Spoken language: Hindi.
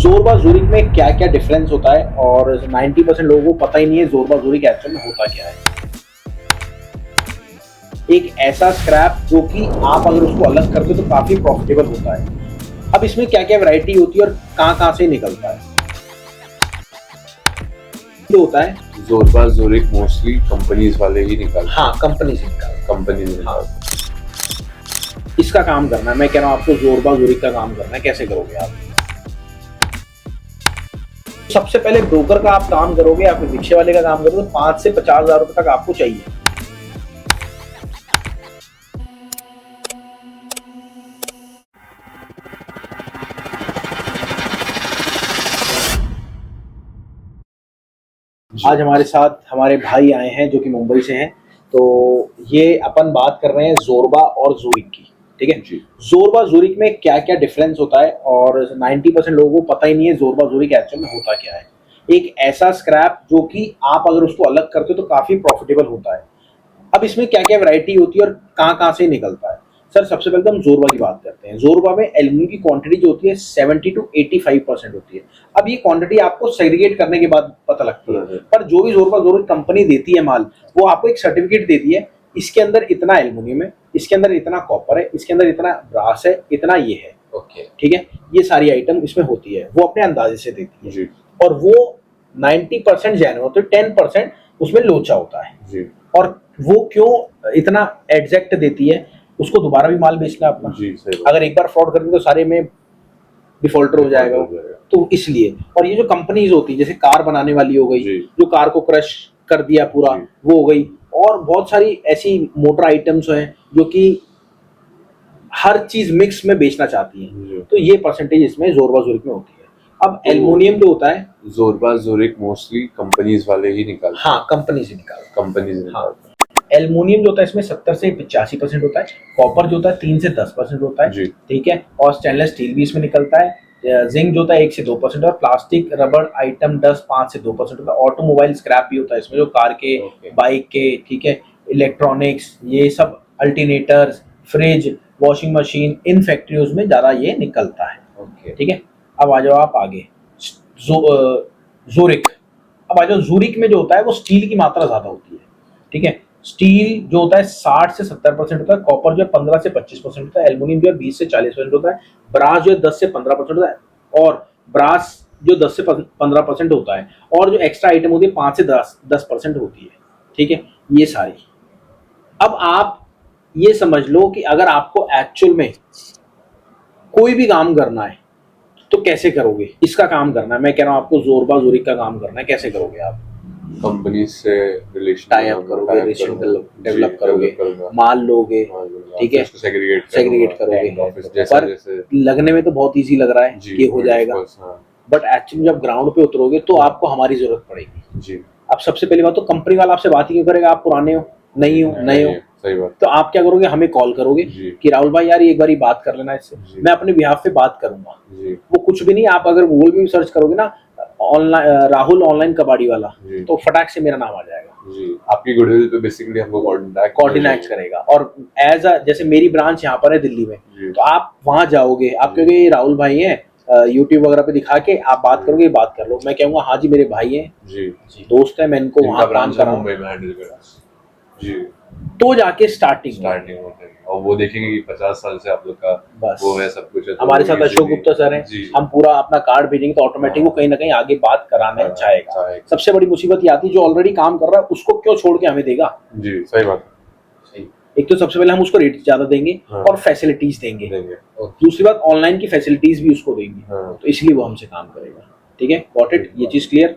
ज़ोरबा ज़ूरिक में क्या क्या डिफरेंस होता है और 90% लोगों को पता ही नहीं है ज़ोरबा ज़ूरिक एक्चुअल में होता क्या है। एक ऐसा स्क्रैप जो कि आप अगर उसको अलग करते हो तो काफी प्रॉफिटेबल होता है। अब इसमें क्या क्या वैरायटी होती है और कहाँ कहाँ से निकलता है। जो होता है ज़ोरबा ज़ूरिक मोस्टली कंपनीज वाले ही निकालते हाँ कंपनी से निकालता है। कंपनीज हाँ इसका काम करना है, मैं कह रहा हूँ आपको ज़ोरबा ज़ूरिक का काम करना है। कैसे करोगे आप? सबसे पहले ब्रोकर का आप काम करोगे या फिर रिक्शे वाले का काम करोगे तो 5 से 50 हजार रुपए तक आपको चाहिए। आज हमारे साथ हमारे भाई आए हैं जो कि मुंबई से हैं। तो ये अपन बात कर रहे हैं ज़ोरबा और ज़ूरिक की, ठीक है। ज़ोरबा ज़ूरिक में क्या क्या डिफरेंस होता है और 90% लोगों को पता ही नहीं है ज़ोरबा ज़ूरिक एक्चुअल में होता क्या है। एक ऐसा स्क्रैप जो कि आप अगर उसको अलग करते हो तो काफी प्रॉफिटेबल होता है। अब इसमें क्या क्या वैरायटी होती है और कहाँ कहाँ से निकलता है। सर सबसे पहले तो हम ज़ोरबा की बात करते हैं। ज़ोरबा में एल्यूमिनियम की क्वांटिटी जो होती है 70 to 85% होती है। अब ये क्वांटिटी आपको सेग्रीगेट करने के बाद पता लगती है, पर जो भी ज़ोरबा ज़ूरिक कंपनी देती है माल, वो आपको एक सर्टिफिकेट देती है, इसके अंदर इतना एल्यूमिनियम है, इसके अंदर इतना कॉपर है, इसके अंदर इतना ब्रास है, इतना ये है, ठीक है। ये सारी आइटम इसमें होती है, वो अपने अंदाजे से देती है और वो 90% जेन्युइन होते हैं, 10% उसमें लोचा होता है। और वो क्यों इतना एग्जैक्ट देती है, उसको दोबारा भी माल बेचना अपना। अगर एक बार फ्रॉड कर दे तो सारे में डिफॉल्टर हो जाएगा, तो इसलिए। और ये जो कंपनीज होती है जैसे कार बनाने वाली हो गई, जो कार को क्रश कर दिया पूरा, वो हो गई। और बहुत सारी ऐसी मोटर आइटम्स हैं जो कि हर चीज मिक्स में बेचना चाहती है, तो ये परसेंटेज इसमें ज़ोरबा ज़ूरिक में होती है। अब एल्युमिनियम जो होता है ज़ोरबा ज़ूरिक मोस्टली कंपनीज वाले ही निकालते हाँ कंपनी से निकालते हाँ। एल्युमिनियम जो होता है इसमें 70 से 85% होता है। कॉपर जो होता है 3 से 10% होता है, ठीक है। और स्टेनलेस स्टील भी इसमें निकलता है। जिंक जो होता है 1 से 2% और प्लास्टिक रबड़ आइटम डस्ट 5 से 2% होता है। ऑटोमोबाइल स्क्रैप भी होता है इसमें, जो कार के बाइक के, ठीक है, इलेक्ट्रॉनिक्स, ये सब अल्टरनेटर्स, फ्रिज, वॉशिंग मशीन, इन फैक्ट्रियों में ज्यादा ये निकलता है, ठीक है। अब आ जाओ आप आगे ज़ूरिक। अब आ जाओ ज़ूरिक में जो होता है वो स्टील की मात्रा ज्यादा होती है, ठीक है। स्टील जो होता है 60 से 70% होता है। कॉपर जो है 15 से 25% होता है। एल्युमिनियम जो है 20 से 40% होता है। ब्रास जो है 10 से 15% होता है। और ब्रास जो 10 से 15% होता है। और जो एक्स्ट्रा आइटम होती है 5 से 10% होती है, ठीक है। ये सारी। अब आप ये समझ लो कि अगर आपको एक्चुअल में कोई भी काम करना है तो कैसे करोगे। इसका काम करना है, मैं कह रहा हूँ आपको ज़ोरबा ज़ूरिक का काम करना है। कैसे करोगे आप? कंपनी से रिलेशन टाई अप करोगे, रिलेशन डेवलप करोगे, माल लोगे, ठीक है, सेग्रीगेट करोगे। पर लगने में तो बहुत इजी लग रहा है कि हो जाएगा, बट एक्चुअली जब ग्राउंड पे उतरोगे तो आपको हमारी जरूरत पड़ेगी। अब सबसे पहली बात तो कंपनी वाला आपसे बात ही क्यों करेगा, आप पुराने हो, नहीं हो, नए हो, सही बात। तो आप क्या करोगे, हमें कॉल करोगे कि राहुल भाई यार एक बार बात कर लेना इससे, मैं अपने बिहाफ पे बात करूंगा। वो कुछ भी नहीं, आप अगर गूगल पे भी सर्च करोगे ना ऑनलाइन राहुल ऑनलाइन कबाड़ी वाला, तो फटाक से मेरा नाम आ जाएगा। आपकी गुडविल पे बेसिकली हमको कोऑर्डिनेट करेगा। और एज अ जैसे मेरी ब्रांच यहाँ पर है दिल्ली में, तो आप वहां जाओगे, आप कहोगे ये राहुल भाई हैं, यूट्यूब वगैरह पे दिखा के आप बात करोगे, बात कर लो। मैं कहूँगा हाँ जी मेरे भाई हैं, दोस्त है, मैं इनको वहाँ काम कराऊंगा, तो जाके स्टार्टिंग होता है। और वो देखेंगे कि 50 साल से आप लोग का वो है, सब कुछ है। तो हमारे साथ अशोक गुप्ता सर हैं, हम पूरा अपना कार्ड भेजेंगे तो ऑटोमेटिक वो कहीं ना कहीं आगे बात कराना चाहेगा। सबसे बड़ी मुसीबत ये आती है जो ऑलरेडी काम कर रहा है उसको क्यों छोड़ के हमें देगा। जी सही बात। एक तो सबसे पहले हम उसको रेट ज्यादा देंगे और फैसिलिटीज देंगे। दूसरी बात ऑनलाइन की फैसिलिटीज भी उसको देंगे, तो इसलिए वो हमसे काम करेगा, ठीक है। गॉट इट, ये चीज क्लियर।